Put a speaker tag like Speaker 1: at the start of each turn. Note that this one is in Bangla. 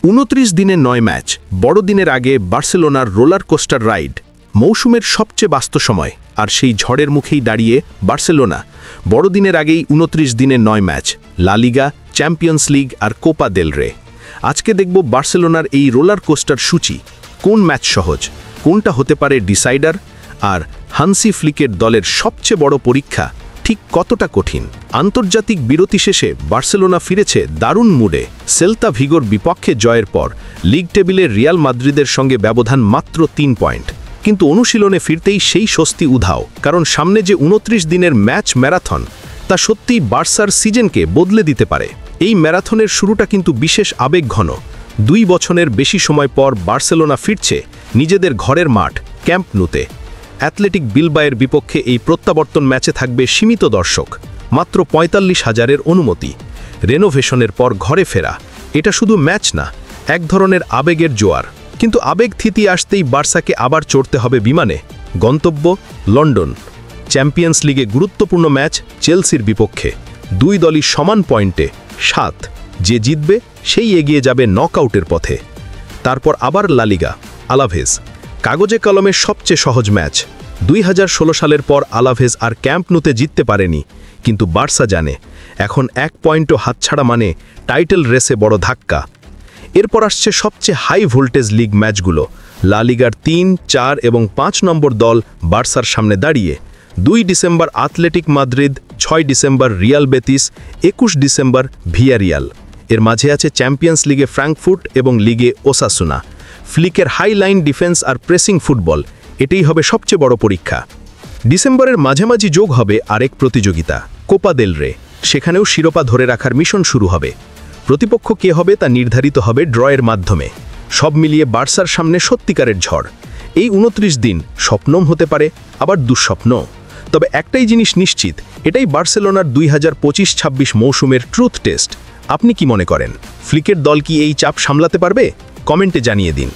Speaker 1: 29 দিনে 9 ম্যাচ, বড়দিনের আগে বার্সেলোনার রোলার কোস্টার রাইড, মৌসুমের সবচেয়ে ব্যস্ত সময়, আর সেই ঝড়ের মুখেই দাঁড়িয়ে বার্সেলোনা। বড়দিনের আগেই 29 দিনে 9 ম্যাচ, লা লিগা, চ্যাম্পিয়ন্স লিগ আর কোপা দেল রে। আজকে দেখব বার্সেলোনার এই রোলার কোস্টার সূচি, কোন ম্যাচ সহজ, কোনটা হতে পারে ডিসাইডার, আর হান্সি ফ্লিকের দলের সবচেয়ে বড় পরীক্ষা ঠিক কতটা কঠিন। আন্তর্জাতিক বিরতি শেষে বার্সেলোনা ফিরেছে দারুণ মুডে। সেল্তা ভিগোর বিপক্ষে জয়ের পর লিগ টেবিলে রিয়াল মাদ্রিদের সঙ্গে ব্যবধান মাত্র 3 পয়েন্ট। কিন্তু অনুশীলনে ফিরতেই সেই স্বস্তি উধাও, কারণ সামনে যে 29 দিনের ম্যাচ ম্যারাথন, তা সত্যিই বার্সার সিজনকে বদলে দিতে পারে। এই ম্যারাথনের শুরুটা কিন্তু বিশেষ আবেগঘন। 2 বছরের বেশি সময় পর বার্সেলোনা ফিরছে নিজেদের ঘরের মাঠ ক্যাম্প নুতে। অ্যাথলেটিক বিলবায়ের বিপক্ষে এই প্রত্যাবর্তন ম্যাচে থাকবে সীমিত দর্শক, মাত্র 45,000-এর অনুমতি। রেনোভেশনের পর ঘরে ফেরা, এটা শুধু ম্যাচ না, এক ধরনের আবেগের জোয়ার। কিন্তু আবেগ থিতি আসতেই বার্সাকে আবার চড়তে হবে বিমানে। গন্তব্য লন্ডন। চ্যাম্পিয়ন্স লিগে গুরুত্বপূর্ণ ম্যাচ চেলসির বিপক্ষে। 2 দলই সমান পয়েন্টে 7। যে জিতবে সেই এগিয়ে যাবে নকআউটের পথে। তারপর আবার লা লিগা, আলাভেজ। কাগজে কলমে সবচেয়ে সহজ ম্যাচ। 2016 সালের পর আলাভেজ আর ক্যাম্প নুতে জিততে পারেনি, কিন্তু বার্সা জানে এখন 1 পয়েন্টও হাতছাড়া মানে টাইটেল রেসে বড় ধাক্কা। এরপর আসছে সবচেয়ে হাই ভোল্টেজ লিগ ম্যাচগুলো। লা লিগার 3, 4 এবং 5 নম্বর দল বার্সার সামনে দাঁড়িয়ে। 2 December Atletico Madrid, 6 December Real Betis, 21 December Villarreal. এর মাঝে আছে চ্যাম্পিয়ন্স লিগে ফ্র্যাঙ্কফুর্ট এবং লিগে ওসাসুনা। ফ্লিকের হাই লাইন ডিফেন্স আর প্রেসিং ফুটবল, এটাই হবে সবচেয়ে বড় পরীক্ষা। ডিসেম্বরের মাঝামাঝি যোগ হবে আরেক প্রতিযোগিতা, কোপা দেল রে। সেখানেও শিরোপা ধরে রাখার মিশন শুরু হবে। প্রতিপক্ষ কে হবে তা নির্ধারিত হবে ড্রয়ের মাধ্যমে। সব মিলিয়ে বার্সার সামনে সত্যিকারের ঝড়। এই 29 দিন স্বপ্নম হতে পারে, আবার দুঃস্বপ্ন। তবে একটাই জিনিস নিশ্চিত, এটাই বার্সেলোনার 2025-26 মৌসুমের ট্রুথ টেস্ট। আপনি কি মনে করেন, ফ্লিকের দল কি এই চাপ সামলাতে পারবে? কমেন্টে জানিয়ে দিন।